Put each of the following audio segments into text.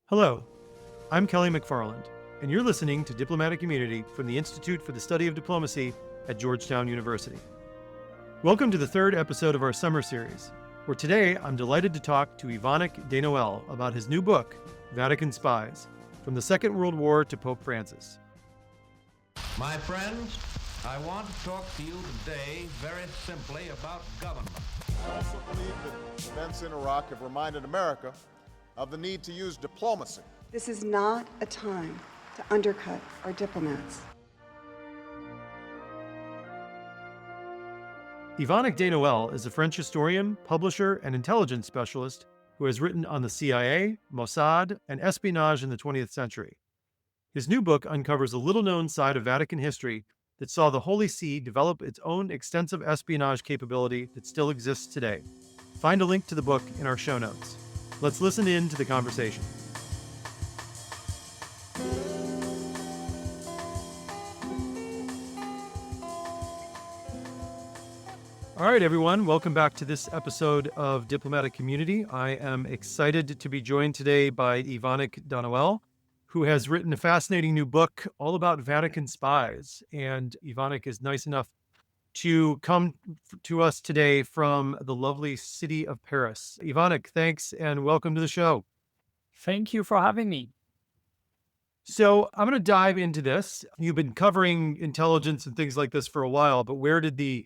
Hello, I'm Kelly McFarland, and you're listening to Diplomatic Immunity from the Institute for the Study of Diplomacy at Georgetown University. Welcome to the third episode of our summer series, where today I'm delighted to talk to Yvonnick Denoël about his new book, Vatican Spies, From the Second World War to Pope Francis. My friends, I want to talk to you today very simply about government. I also believe that events in Iraq have reminded America of the need to use diplomacy. This is not a time to undercut our diplomats. Yvonnick Denoël is a French historian, publisher, and intelligence specialist who has written on the CIA, Mossad, and espionage in the 20th century. His new book uncovers a little-known side of Vatican history that saw the Holy See develop its own extensive espionage capability that still exists today. Find a link to the book in our show notes. Let's listen in to the conversation. All right, everyone, welcome back to this episode of Diplomatic Community. I am excited to be joined today by Yvonnick Denoël, who has written a fascinating new book all about Vatican spies. And Yvonnick is nice enough to come to us today from the lovely city of Paris. Yvonnick, thanks and welcome to the show. Thank you for having me. So I'm going to dive into this. You've been covering intelligence and things like this for a while, but where did the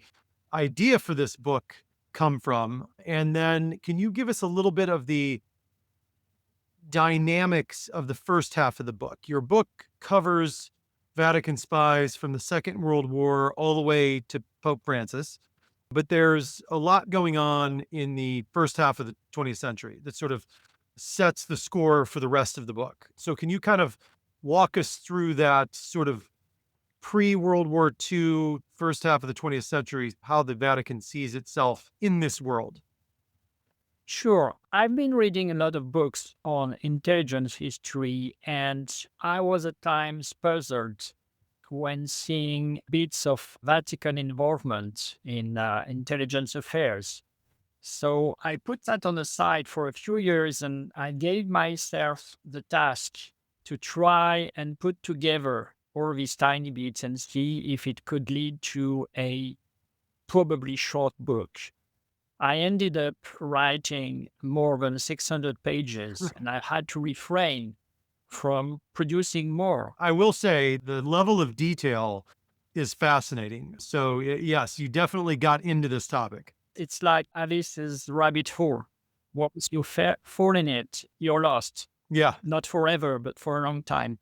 idea for this book come from? And then can you give us a little bit of the dynamics of the first half of the book? Your book covers Vatican spies from the Second World War all the way to Pope Francis. But there's a lot going on in the first half of the 20th century that sort of sets the score for the rest of the book. So can you kind of walk us through that sort of pre-World War II, first half of the 20th century, how the Vatican sees itself in this world? Sure. I've been reading a lot of books on intelligence history, and I was at times puzzled when seeing bits of Vatican involvement in intelligence affairs. So I put that on the side for a few years, and I gave myself the task to try and put together all these tiny bits and see if it could lead to a probably short book. I ended up writing more than 600 pages, and I had to refrain from producing more. I will say the level of detail is fascinating. So yes, you definitely got into this topic. It's like Alice's rabbit hole. Once you fall in it, you're lost. Yeah. Not forever, but for a long time.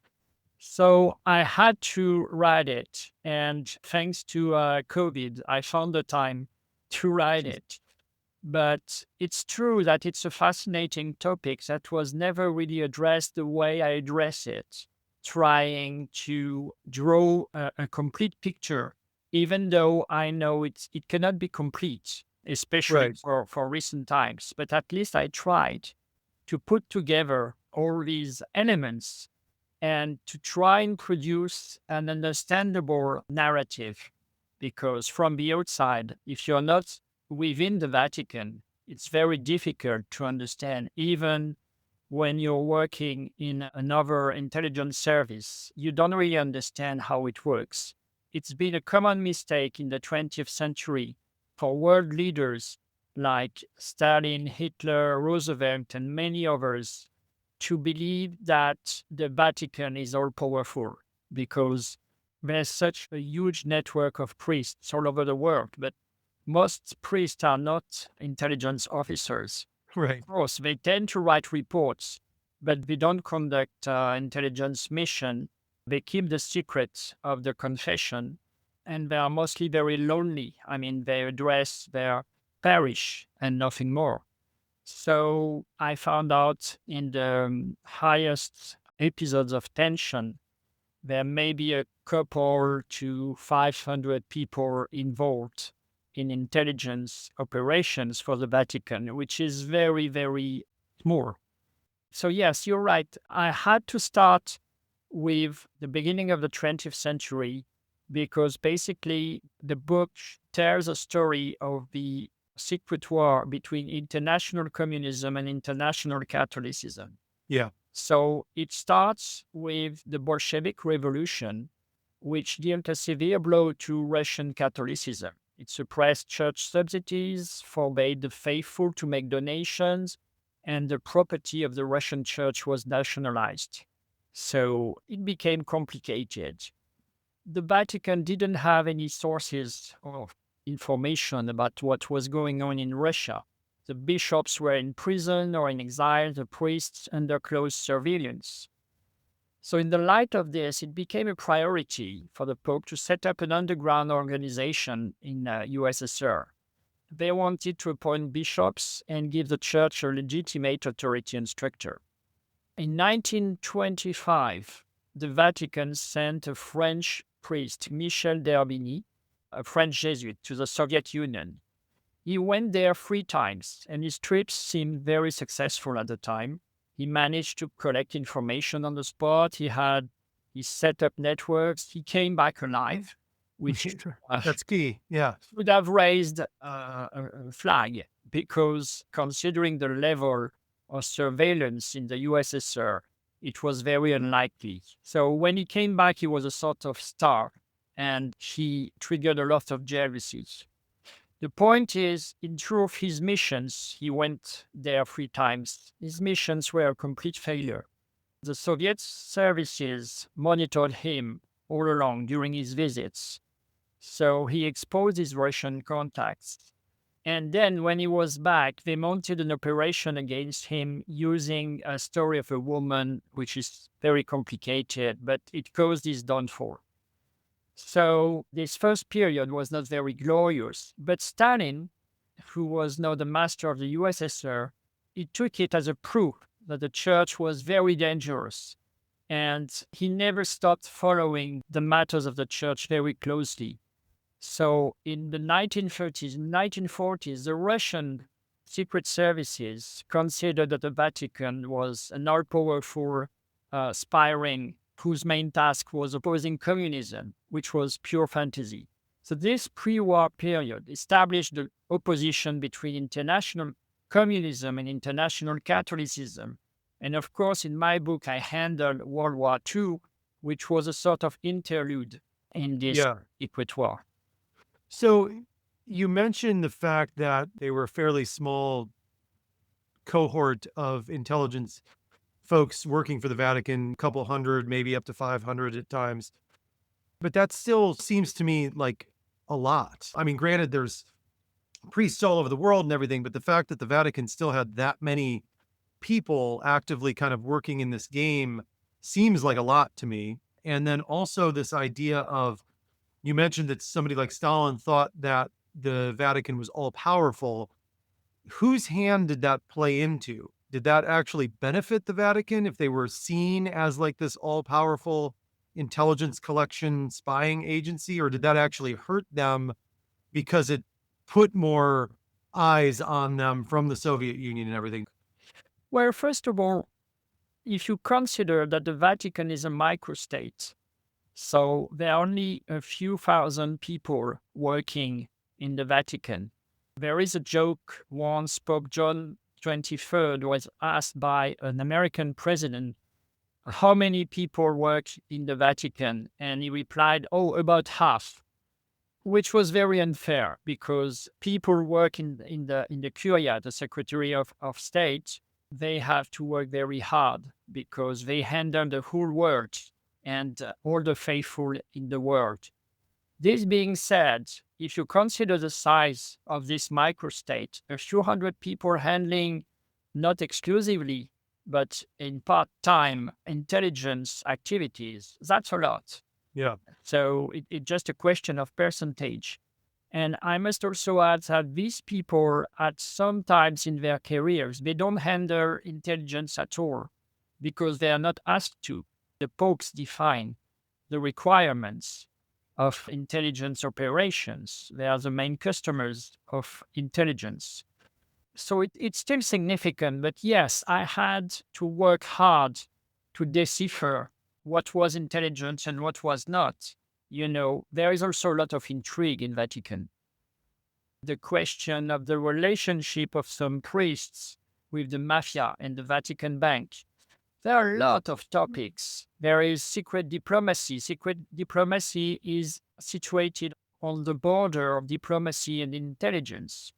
So I had to write it. And thanks to COVID, I found the time to write it. But it's true that it's a fascinating topic that was never really addressed the way I address it, trying to draw a complete picture, even though I know it cannot be complete, especially for recent times. But at least I tried to put together all these elements and to try and produce an understandable narrative. Because from the outside, if you're not within the Vatican, it's very difficult to understand. Even when you're working in another intelligence service, you don't really understand how it works. It's been a common mistake in the 20th century for world leaders like Stalin, Hitler, Roosevelt, and many others to believe that the Vatican is all-powerful because there's such a huge network of priests all over the world. But most priests are not intelligence officers. Right. Of course, they tend to write reports, but they don't conduct intelligence mission. They keep the secret of the confession, and they are mostly very lonely. I mean, they address their parish and nothing more. So I found out in the highest episodes of tension, there may be a couple to 500 people involved in intelligence operations for the Vatican, which is very, very small. So yes, you're right. I had to start with the beginning of the 20th century because basically the book tells a story of the secret war between international communism and international Catholicism. Yeah. So it starts with the Bolshevik Revolution, which dealt a severe blow to Russian Catholicism. It suppressed church subsidies, forbade the faithful to make donations, and the property of the Russian church was nationalized. So it became complicated. The Vatican didn't have any sources or information about what was going on in Russia. The bishops were in prison or in exile, the priests under close surveillance. So, in the light of this, it became a priority for the Pope to set up an underground organization in USSR. They wanted to appoint bishops and give the church a legitimate authority and structure. In 1925, the Vatican sent a French priest, Michel d'Herbigny, a French Jesuit, to the Soviet Union. He went there 3 times, and his trips seemed very successful at the time. He managed to collect information on the spot. He set up networks. He came back alive, which That's key. Yeah. would have raised a flag, because considering the level of surveillance in the USSR, it was very unlikely. So when he came back, he was a sort of star, and he triggered a lot of jealousy. The point is, in truth, his missions, he went there 3 times, his missions were a complete failure. The Soviet services monitored him all along during his visits. So he exposed his Russian contacts. And then when he was back, they mounted an operation against him using a story of a woman, which is very complicated, but it caused his downfall. So this first period was not very glorious, but Stalin, who was now the master of the USSR, he took it as a proof that the church was very dangerous, and he never stopped following the matters of the church very closely. So in the 1930s and 1940s, the Russian secret services considered that the Vatican was an all-powerful spy ring whose main task was opposing communism, which was pure fantasy. So this pre-war period established the opposition between international communism and international Catholicism. And of course, in my book, I handled World War II, which was a sort of interlude in this secret war. So you mentioned the fact that they were a fairly small cohort of intelligence folks working for the Vatican, a couple hundred, maybe up to 500 at times. But that still seems to me like a lot. I mean, granted, there's priests all over the world and everything, but the fact that the Vatican still had that many people actively kind of working in this game seems like a lot to me. And then also this idea of, you mentioned that somebody like Stalin thought that the Vatican was all powerful. Whose hand did that play into? Did that actually benefit the Vatican if they were seen as like this all powerful intelligence collection spying agency, or did that actually hurt them because it put more eyes on them from the Soviet Union and everything? Well, first of all, if you consider that the Vatican is a microstate, so there are only a few thousand people working in the Vatican. There is a joke once Pope John 23rd was asked by an American president how many people work in the Vatican, and he replied, "Oh, about half," which was very unfair because people work in the Curia, the Secretary of State. They have to work very hard because they handle the whole world and all the faithful in the world. This being said, if you consider the size of this microstate, a few hundred people handling not exclusively, but in part-time intelligence activities, that's a lot. Yeah. So it's just a question of percentage. And I must also add that these people, at some times in their careers, they don't handle intelligence at all because they are not asked to. The popes define the requirements of intelligence operations. They are the main customers of intelligence. So it's still significant, but yes, I had to work hard to decipher what was intelligence and what was not. You know, there is also a lot of intrigue in Vatican. The question of the relationship of some priests with the mafia and the Vatican Bank. There are a lot of topics. There is secret diplomacy. Secret diplomacy is situated on the border of diplomacy and intelligence.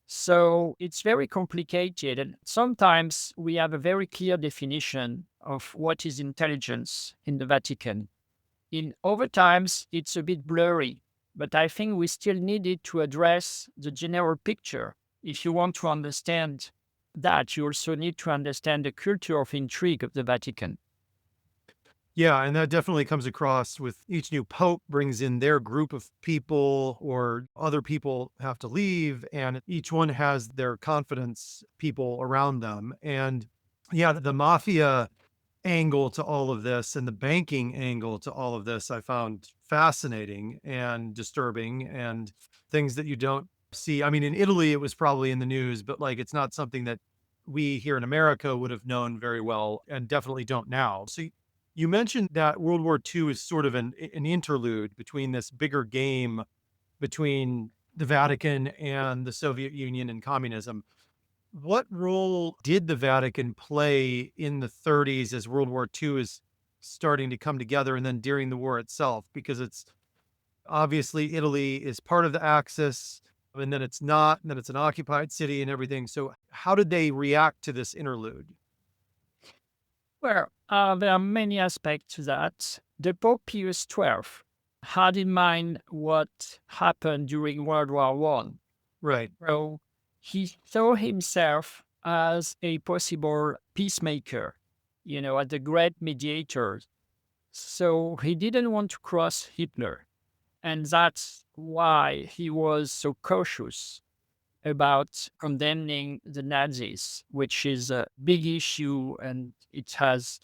So it's very complicated. And sometimes we have a very clear definition of what is intelligence in the Vatican. In other times, it's a bit blurry, but I think we still needed to address the general picture. If you want to understand that, you also need to understand the culture of intrigue of the Vatican. Yeah, and that definitely comes across with each new pope brings in their group of people, or other people have to leave, and each one has their confidence people around them. And yeah, the mafia angle to all of this and the banking angle to all of this, I found fascinating and disturbing, and things that you don't see. I mean, in Italy, it was probably in the news, but like it's not something that we here in America would have known very well, and definitely don't now. So you mentioned that World War II is sort of an interlude between this bigger game between the Vatican and the Soviet Union and communism. What role did the Vatican play in the 30s as World War II is starting to come together, and then during the war itself? Because it's obviously Italy is part of the Axis, and then it's not, and then it's an occupied city and everything. So how did they react to this interlude? Well, there are many aspects to that. The Pope Pius XII had in mind what happened during World War One. Right. So he saw himself as a possible peacemaker, as a great mediator. So he didn't want to cross Hitler. And that's why he was so cautious about condemning the Nazis, which is a big issue, and it has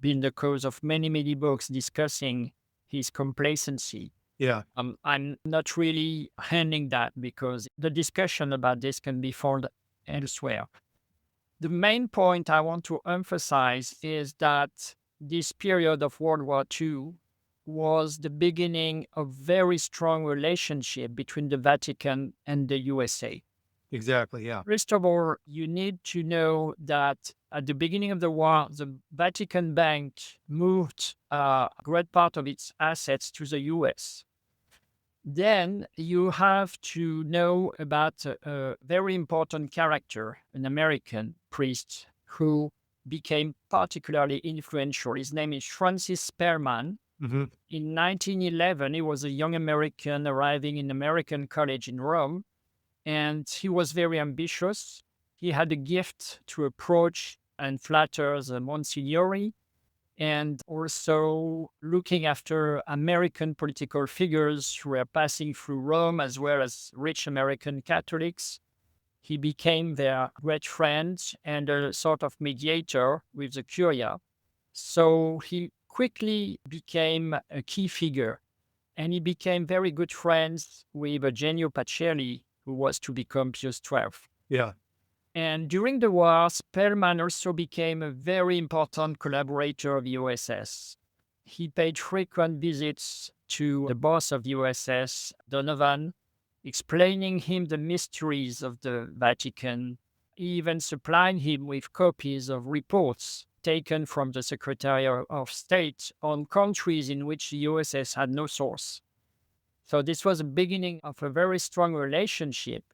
been the cause of many, many books discussing his complacency. Yeah. I'm not really handling that because the discussion about this can be found elsewhere. The main point I want to emphasize is that this period of World War II was the beginning of very strong relationship between the Vatican and the USA. Exactly. Yeah. First of all, you need to know that at the beginning of the war, the Vatican Bank moved a great part of its assets to the US. Then you have to know about a very important character, an American priest who became particularly influential. His name is Francis Spearman. Hmm. In 1911, he was a young American arriving in American college in Rome, and he was very ambitious. He had a gift to approach and flatter the Monsignori, and also looking after American political figures who were passing through Rome, as well as rich American Catholics. He became their great friend and a sort of mediator with the Curia. So he quickly became a key figure, and he became very good friends with Eugenio Pacelli, who was to become Pius XII. Yeah. And during the war, Spellman also became a very important collaborator of the USS. He paid frequent visits to the boss of the USS, Donovan, explaining him the mysteries of the Vatican, even supplying him with copies of reports taken from the Secretary of State on countries in which the USS had no source. So this was the beginning of a very strong relationship.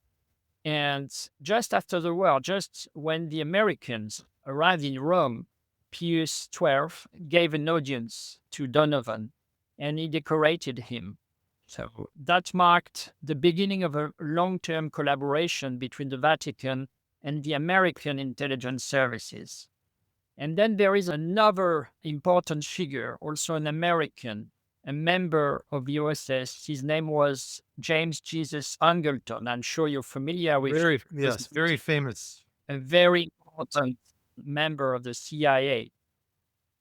And just after the war, just when the Americans arrived in Rome, Pius XII gave an audience to Donovan, and he decorated him. So that marked the beginning of a long-term collaboration between the Vatican and the American intelligence services. And then there is another important figure, also an American, a member of the USS. His name was James Jesus Angleton. I'm sure you're familiar with Very, him. yes, very famous. A very important member of the CIA.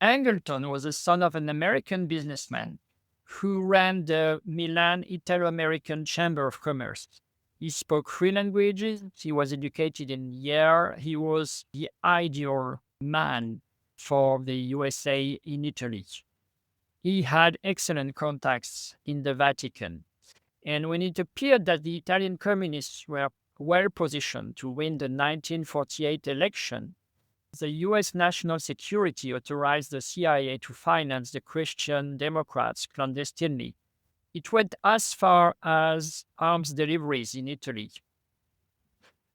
Angleton was the son of an American businessman who ran the Milan Italo-American Chamber of Commerce. He spoke 3 languages. He was educated in Yale. He was the ideal man for the USA in Italy. He had excellent contacts in the Vatican. And when it appeared that the Italian communists were well positioned to win the 1948 election, the US National Security authorized the CIA to finance the Christian Democrats clandestinely. It went as far as arms deliveries in Italy.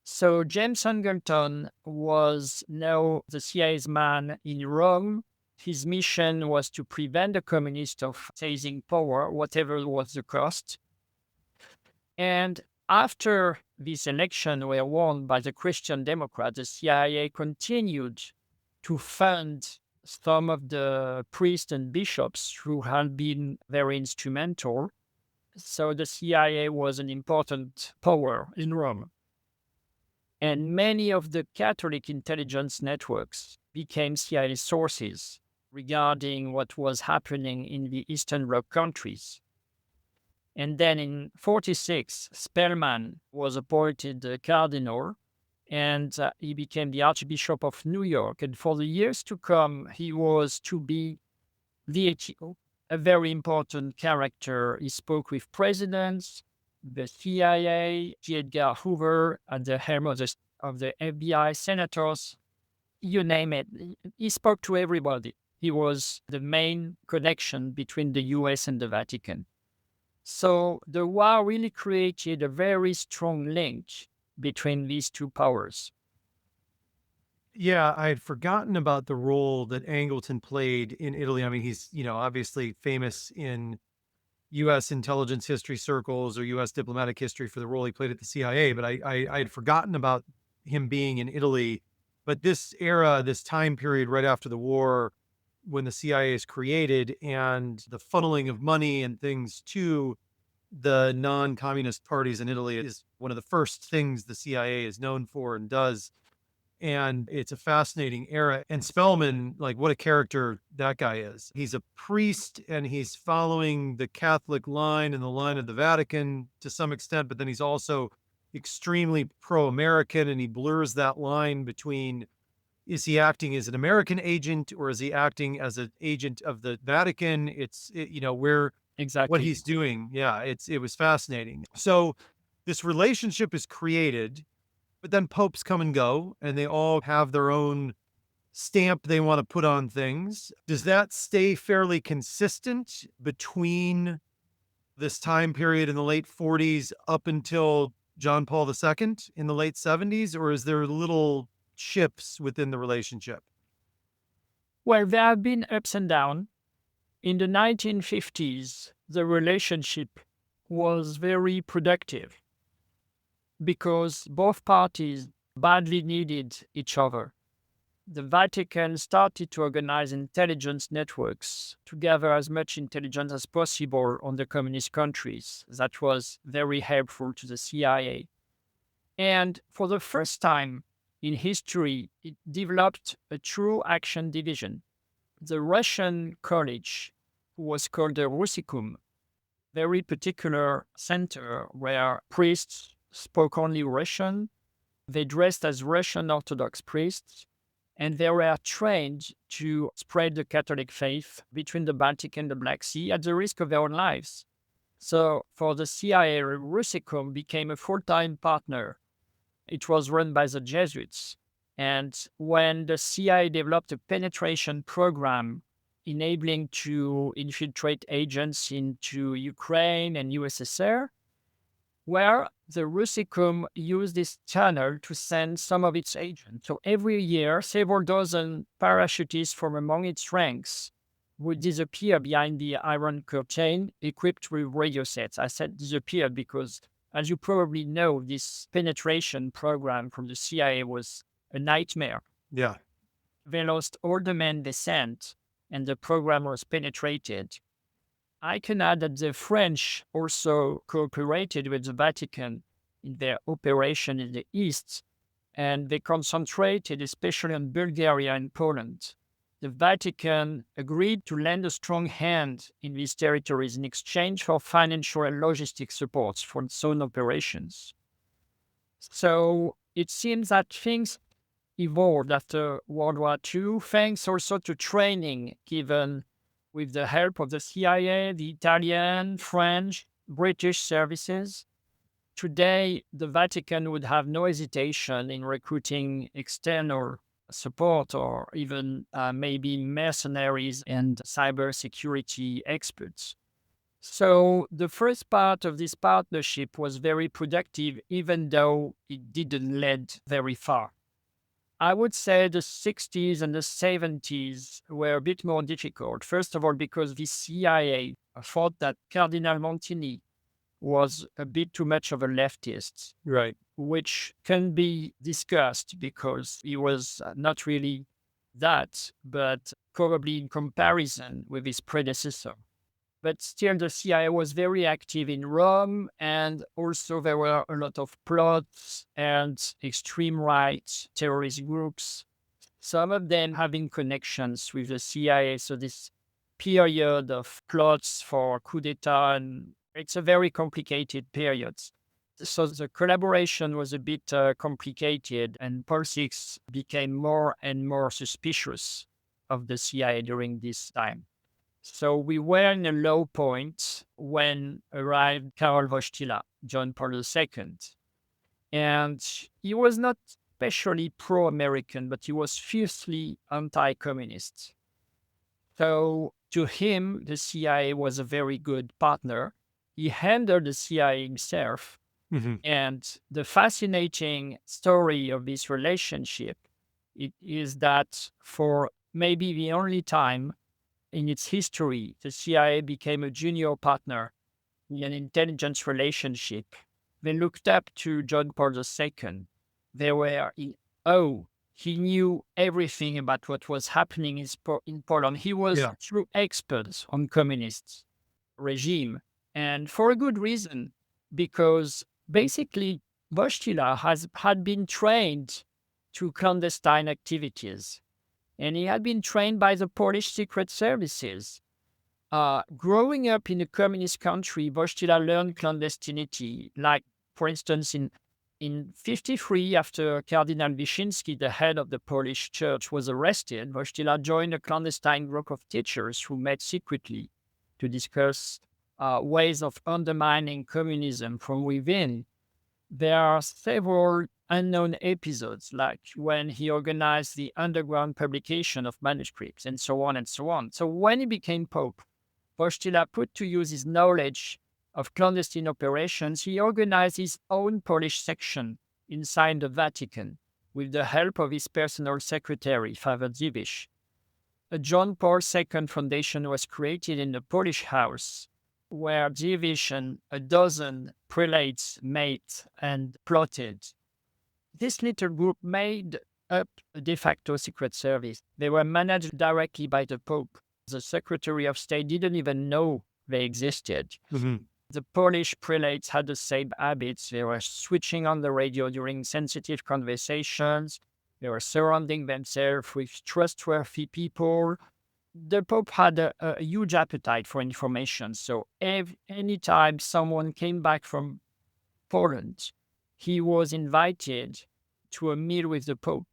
So James Singleton was now the CIA's man in Rome. His mission was to prevent the communists of seizing power, whatever was the cost. And after this election were won by the Christian Democrats, the CIA continued to fund some of the priests and bishops who had been very instrumental. So the CIA was an important power in Rome. And many of the Catholic intelligence networks became CIA sources regarding what was happening in the Eastern Bloc countries. And then in 1946, Spellman was appointed cardinal, and he became the Archbishop of New York. And for the years to come, he was to be a very important character. He spoke with presidents, the CIA, J. Edgar Hoover, at the helm of the FBI, senators, you name it. He spoke to everybody. He was the main connection between the US and the Vatican. So the war really created a very strong link between these two powers. Yeah, I had forgotten about the role that Angleton played in Italy. I mean, he's, obviously famous in U.S. intelligence history circles or U.S. diplomatic history for the role he played at the CIA, but I had forgotten about him being in Italy. But this era, this time period right after the war, when the CIA is created and the funneling of money and things to the non-communist parties in Italy is one of the first things the CIA is known for and does. And it's a fascinating era. And Spellman, like, what a character that guy is. He's a priest and he's following the Catholic line and the line of the Vatican to some extent, but then he's also extremely pro-American, and he blurs that line between, is he acting as an American agent or is he acting as an agent of the Vatican? Where Exactly. what he's doing. Yeah, it was fascinating. So this relationship is created, but then popes come and go, and they all have their own stamp they want to put on things. Does that stay fairly consistent between this time period in the late 40s up until John Paul II in the late 70s, or is there little shifts within the relationship? Well, there have been ups and downs. In the 1950s, the relationship was very productive because both parties badly needed each other. The Vatican started to organize intelligence networks to gather as much intelligence as possible on the communist countries. That was very helpful to the CIA. And for the first time in history, it developed a true action division. The Russian college, who was called the Russicum, very particular center where priests spoke only Russian. They dressed as Russian Orthodox priests, and they were trained to spread the Catholic faith between the Baltic and the Black Sea at the risk of their own lives. So for the CIA, Russicum became a full-time partner. It was run by the Jesuits. And when the CIA developed a penetration program enabling to infiltrate agents into Ukraine and USSR, where the Russicum used this channel to send some of its agents. So every year, several dozen parachutists from among its ranks would disappear behind the Iron Curtain equipped with radio sets. I said disappear because, as you probably know, this penetration program from the CIA was a nightmare. Yeah. They lost all the men they sent, and the program was penetrated. I can add that the French also cooperated with the Vatican in their operation in the East, and they concentrated especially on Bulgaria and Poland. The Vatican agreed to lend a strong hand in these territories in exchange for financial and logistic supports for its own operations. So it seems that things evolved after World War II, thanks also to training given with the help of the CIA, the Italian, French, British services. Today, the Vatican would have no hesitation in recruiting external support or even maybe mercenaries and cybersecurity experts. So the first part of this partnership was very productive, even though it didn't lead very far. I would say the 60s and the 70s were a bit more difficult. First of all, because the CIA thought that Cardinal Montini was a bit too much of a leftist, Right. which can be discussed because he was not really that, but probably in comparison with his predecessor. But still, the CIA was very active in Rome, and also there were a lot of plots and extreme right terrorist groups, some of them having connections with the CIA. So this period of plots for coup d'etat, and it's a very complicated period. So the collaboration was a bit complicated, and politics became more and more suspicious of the CIA during this time. So we were in a low point when arrived Karol Wojtyla, John Paul II. And he was not especially pro-American, but he was fiercely anti-communist. So to him, the CIA was a very good partner. He handled the CIA himself. Hmm. And the fascinating story of this relationship is that for maybe the only time in its history, the CIA became a junior partner in an intelligence relationship. They looked up to John Paul II. They were in awe. He knew everything about what was happening in Poland. He was Yeah. true expert on communist regime, and for a good reason, because basically Wojtyla had been trained to clandestine activities, and he had been trained by the Polish secret services. Growing up in a communist country, Wojtyla learned clandestinity. Like, for instance, in 53, after Cardinal Wyszynski, the head of the Polish church, was arrested, Wojtyla joined a clandestine group of teachers who met secretly to discuss ways of undermining communism from within. There are several unknown episodes, like when he organized the underground publication of manuscripts and so on and so on. So when he became Pope, Wojtyla put to use his knowledge of clandestine operations. He organized his own Polish section inside the Vatican with the help of his personal secretary, Father Dziwisz. A John Paul II Foundation was created in the Polish house, where Dziwisz and a dozen prelates met and plotted. This little group made up a de facto secret service. They were managed directly by the Pope. The Secretary of State didn't even know they existed. Hmm. The Polish prelates had the same habits. They were switching on the radio during sensitive conversations. They were surrounding themselves with trustworthy people. The Pope had a huge appetite for information. So anytime someone came back from Poland, he was invited to a meal with the Pope,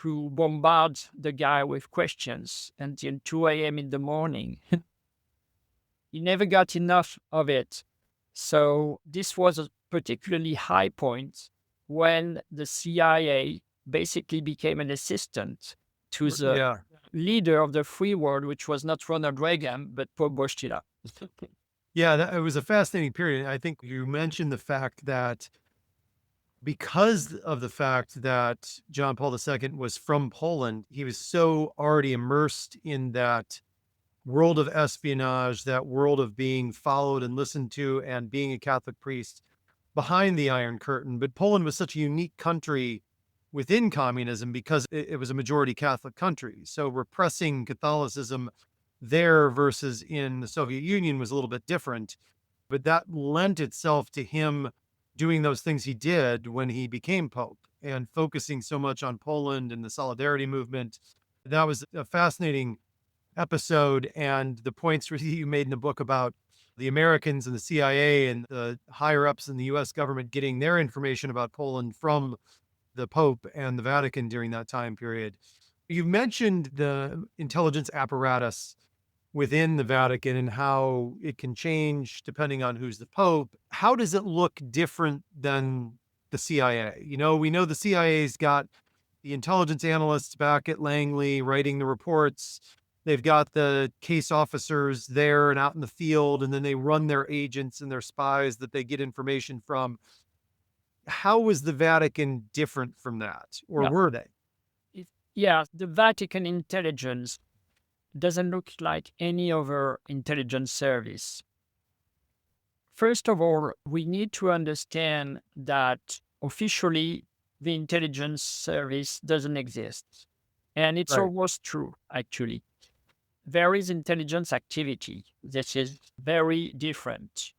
to bombard the guy with questions until 2 a.m. in the morning. He never got enough of it. So this was a particularly high point when the CIA basically became an assistant to the Yeah. leader of the free world, which was not Ronald Reagan, but Pope Wojtyla. Yeah, it was a fascinating period. I think you mentioned the fact that because of the fact that John Paul II was from Poland, he was so already immersed in that world of espionage, that world of being followed and listened to and being a Catholic priest behind the Iron Curtain. But Poland was such a unique country within communism because it was a majority Catholic country. So repressing Catholicism there versus in the Soviet Union was a little bit different. But that lent itself to him doing those things he did when he became Pope and focusing so much on Poland and the Solidarity movement. That was a fascinating episode. And the points you made in the book about the Americans and the CIA and the higher ups in the US government getting their information about Poland from the Pope and the Vatican during that time period. You mentioned the intelligence apparatus within the Vatican and how it can change depending on who's the Pope. How does it look different than the CIA? You know, we know the CIA's got the intelligence analysts back at Langley writing the reports. They've got the case officers there and out in the field, and then they run their agents and their spies that they get information from. How was the Vatican different from that, or Yeah. were they? Yeah, the Vatican intelligence doesn't look like any other intelligence service. First of all, we need to understand that officially the intelligence service doesn't exist. And it's Right. almost true, actually. There is intelligence activity. This is very different.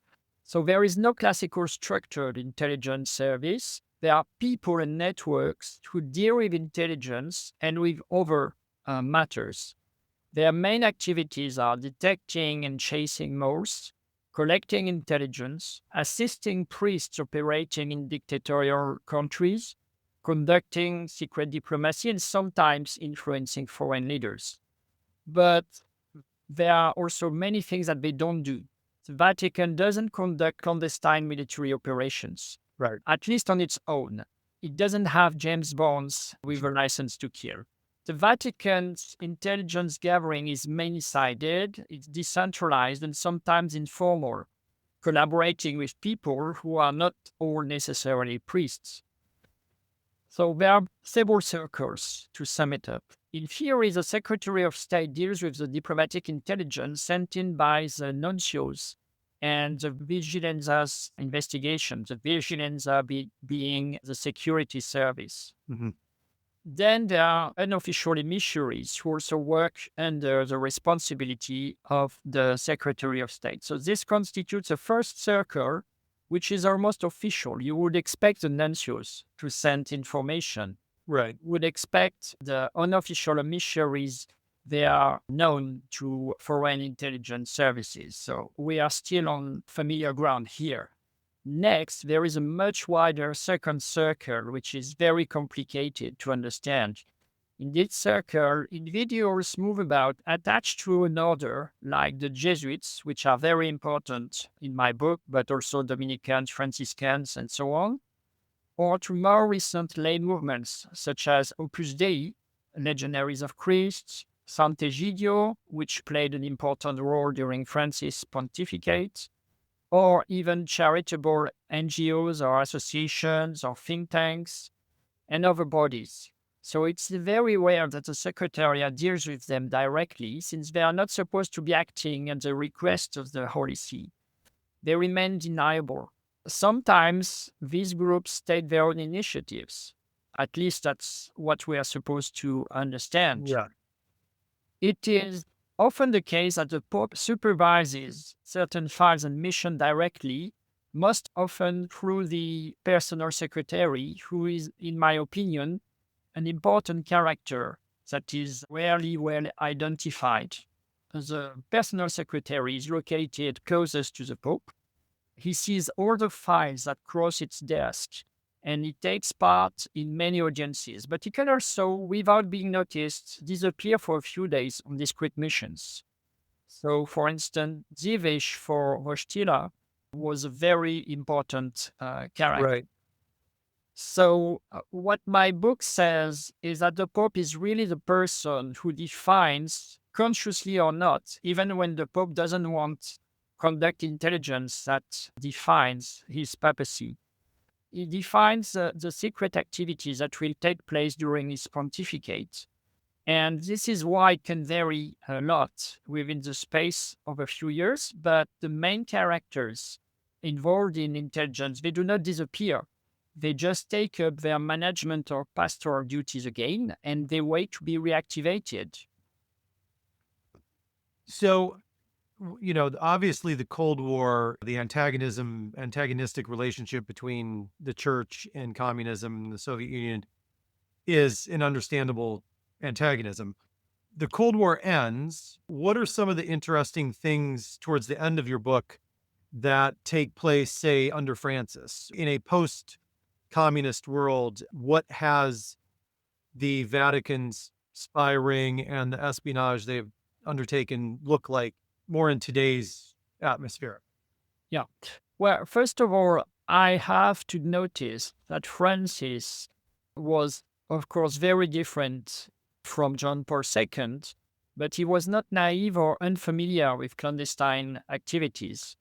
So there is no classical structured intelligence service. There are people and networks who deal with intelligence and with other matters. Their main activities are detecting and chasing moles, collecting intelligence, assisting priests operating in dictatorial countries, conducting secret diplomacy, and sometimes influencing foreign leaders. But there are also many things that they don't do. The Vatican doesn't conduct clandestine military operations, Right. at least on its own. It doesn't have James Bonds with a license to kill. The Vatican's intelligence gathering is many-sided, it's decentralized, and sometimes informal, collaborating with people who are not all necessarily priests. So there are several circles to sum it up. In theory, the Secretary of State deals with the diplomatic intelligence sent in by the nuncios and the Vigilanza's investigation, the Vigilanza being the security service. Mhm. Then there are unofficial emissaries who also work under the responsibility of the Secretary of State. So this constitutes a first circle, which is almost official. You would expect the nuncios to send information. Right. Would expect the unofficial emissaries, they are known to foreign intelligence services. So we are still on familiar ground here. Next, there is a much wider second circle, which is very complicated to understand. In this circle, individuals move about attached to an order, like the Jesuits, which are very important in my book, but also Dominicans, Franciscans, and so on, or to more recent lay movements, such as Opus Dei, Legionaries of Christ, Sant'Egidio, which played an important role during Francis' pontificate, or even charitable NGOs or associations or think tanks and other bodies. So it's very rare that the Secretariat deals with them directly, since they are not supposed to be acting at the request of the Holy See. They remain deniable. Sometimes these groups take their own initiatives. At least that's what we are supposed to understand. Yeah. It is often the case that the Pope supervises certain files and missions directly, most often through the personal secretary, who is, in my opinion, an important character that is rarely well identified. The personal secretary is located closest to the Pope. He sees all the files that cross its desk, and he takes part in many audiences, but he can also, without being noticed, disappear for a few days on discrete missions. So, for instance, Dziwisz for Wojtyla was a very important character. Right. So, what my book says is that the Pope is really the person who defines, consciously or not, even when the Pope doesn't want conduct intelligence that defines his papacy. He defines the secret activities that will take place during his pontificate. And this is why it can vary a lot within the space of a few years, but the main characters involved in intelligence, they do not disappear. They just take up their management or pastoral duties again, and they wait to be reactivated. So, obviously the Cold War, the antagonistic relationship between the church and communism and the Soviet Union is an understandable antagonism. The Cold War ends. What are some of the interesting things towards the end of your book that take place, say, under Francis? In a post-communist world, what has the Vatican's spy ring and the espionage they've undertaken look like more in today's atmosphere? Yeah. Well, first of all, I have to notice that Francis was of course, very different from John Paul II, but he was not naive or unfamiliar with clandestine activities.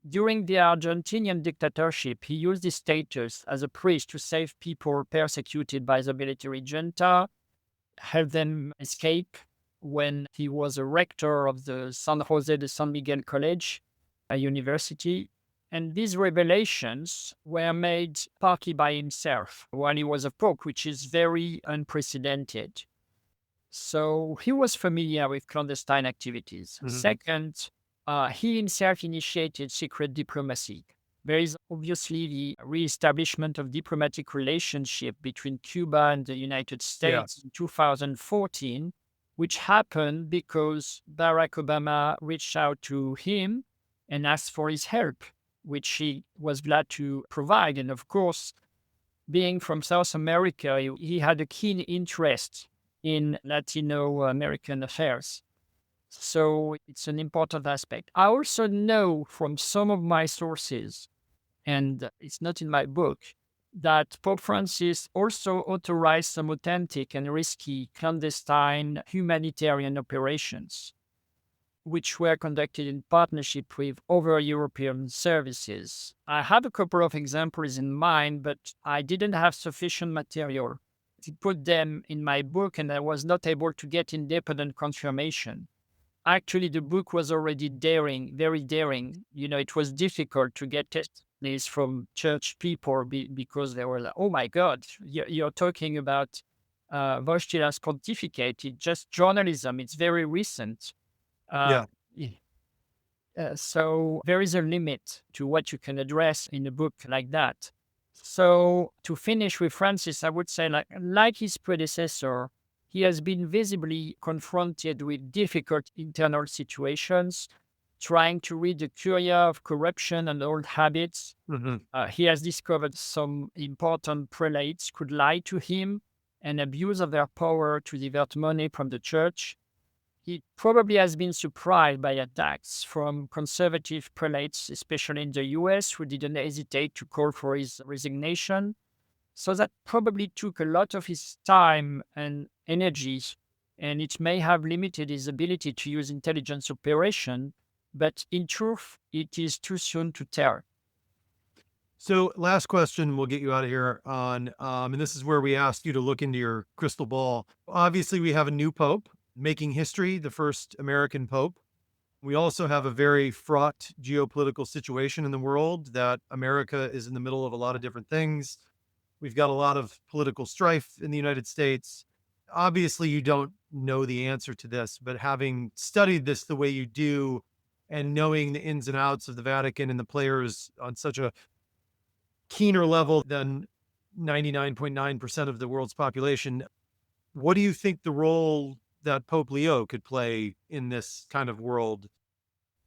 During the Argentinian dictatorship, he used his status as a priest to save people persecuted by the military junta, help them escape when he was a rector of the San Jose de San Miguel College, a university. And these revelations were made partly by himself while he was a pope, which is very unprecedented. So he was familiar with clandestine activities. Second, he himself initiated secret diplomacy. There is obviously the re-establishment of diplomatic relationship between Cuba and the United States in 2014, which happened because Barack Obama reached out to him and asked for his help, which he was glad to provide. And of course, being from South America, he had a keen interest in Latino American affairs. So it's an important aspect. I also know from some of my sources, and it's not in my book, that Pope Francis also authorized some authentic and risky clandestine humanitarian operations, which were conducted in partnership with other European services. I have a couple of examples in mind, but I didn't have sufficient material to put them in my book, and I was not able to get independent confirmation. Actually, the book was already daring, very daring. It was difficult to get testimonies from church people because they were like, oh my God, you're talking about Wojtyla's pontificate. It's just journalism. It's very recent. Yeah. So there is a limit to what you can address in a book like that. So to finish with Francis, I would say like his predecessor, he has been visibly confronted with difficult internal situations, trying to rid the curia of corruption and old habits. He has discovered some important prelates could lie to him and abuse of their power to divert money from the church. He probably has been surprised by attacks from conservative prelates, especially in the US, who didn't hesitate to call for his resignation. So that probably took a lot of his time and energy, and it may have limited his ability to use intelligence operation, but in truth, it is too soon to tell. So last question, we'll get you out of here on, and this is where we asked you to look into your crystal ball. Obviously, we have a new pope making history, the first American pope. We also have a very fraught geopolitical situation in the world that America is in the middle of a lot of different things. We've got a lot of political strife in the United States. Obviously, you don't know the answer to this, but having studied this the way you do and knowing the ins and outs of the Vatican and the players on such a keener level than 99.9% of the world's population, what do you think the role that Pope Leo could play in this kind of world?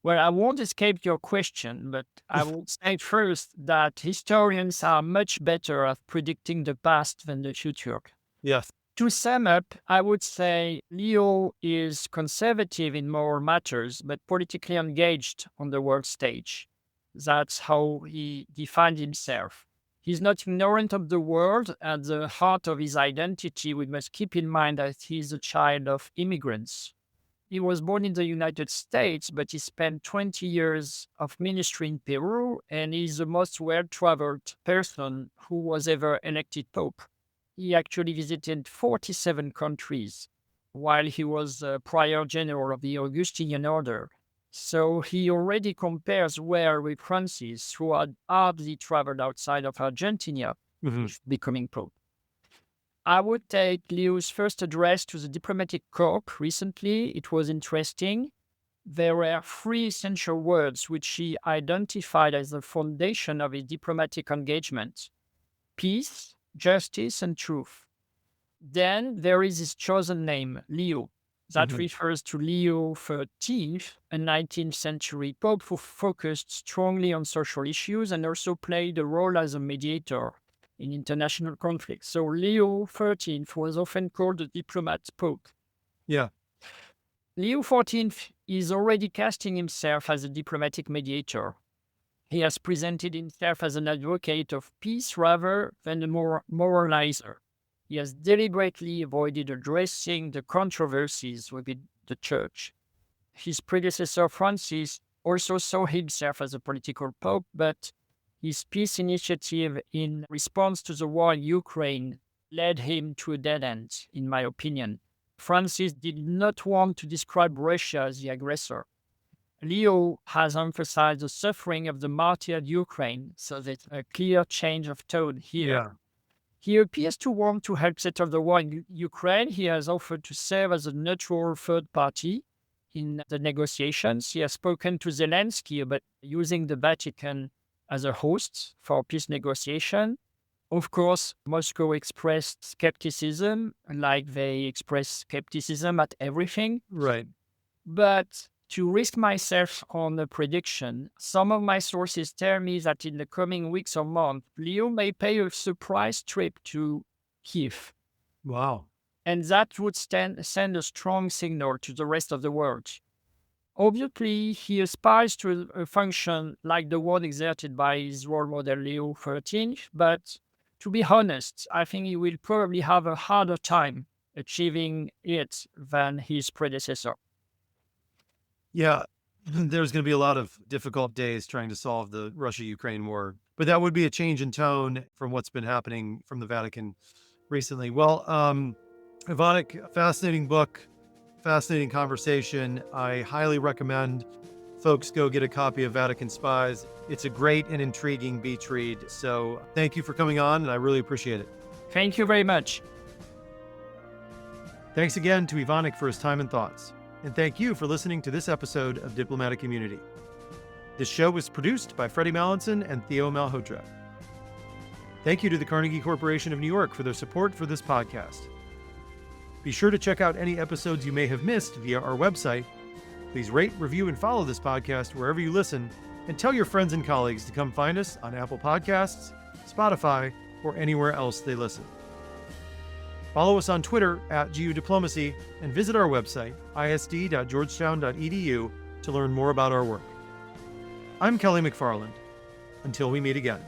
Well, I won't escape your question, but I will say first that historians are much better at predicting the past than the future. Yes. To sum up, I would say Leo is conservative in moral matters, but politically engaged on the world stage. That's how he defined himself. He's not ignorant of the world. At the heart of his identity, we must keep in mind that he's a child of immigrants. He was born in the United States, but he spent 20 years of ministry in Peru, and he's the most well-traveled person who was ever elected pope. He actually visited 47 countries while he was a prior general of the Augustinian order. So he already compares well with Francis, who had hardly traveled outside of Argentina, becoming pope. I would take Leo's first address to the diplomatic corps recently. It was interesting. There were 3 essential words which he identified as the foundation of his diplomatic engagement: peace, justice, and truth. Then there is his chosen name, Leo. That refers to Leo XIII, a 19th century pope who focused strongly on social issues and also played a role as a mediator in international conflicts. So Leo XIII was often called the diplomat pope. Yeah. Leo XIV is already casting himself as a diplomatic mediator. He has presented himself as an advocate of peace rather than a moralizer. he has deliberately avoided addressing the controversies within the church. His predecessor, Francis, also saw himself as a political pope, but his peace initiative in response to the war in Ukraine led him to a dead end, in my opinion. Francis did not want to describe Russia as the aggressor. Leo has emphasized the suffering of the martyred Ukraine, so there's a clear change of tone here. Yeah. He appears to want to help settle the war in Ukraine. He has offered to serve as a neutral third party in the negotiations. He has spoken to Zelensky about using the Vatican as a host for peace negotiation. Of course, Moscow expressed skepticism, like they express skepticism at everything. Right. But to risk myself on a prediction, some of my sources tell me that in the coming weeks or months, Leo may pay a surprise trip to Kiev. Wow. And that would send a strong signal to the rest of the world. Obviously, he aspires to a function like the one exerted by his role model Leo XIII, but to be honest, I think he will probably have a harder time achieving it than his predecessor. Yeah, there's going to be a lot of difficult days trying to solve the Russia-Ukraine war, but that would be a change in tone from what's been happening from the Vatican recently. Well, Yvonnick, fascinating book, fascinating conversation. I highly recommend folks go get a copy of Vatican Spies. It's a great and intriguing beach read. So thank you for coming on, and I really appreciate it. Thank you very much. Thanks again to Yvonnick for his time and thoughts. And thank you for listening to this episode of Diplomatic Immunity. This show was produced by Freddie Mallinson and Theo Malhotra. Thank you to the Carnegie Corporation of New York for their support for this podcast. Be sure to check out any episodes you may have missed via our website. Please rate, review, and follow this podcast wherever you listen, and tell your friends and colleagues to come find us on Apple Podcasts, Spotify, or anywhere else they listen. Follow us on Twitter @GU Diplomacy and visit our website, isd.georgetown.edu, to learn more about our work. I'm Kelly McFarland. Until we meet again.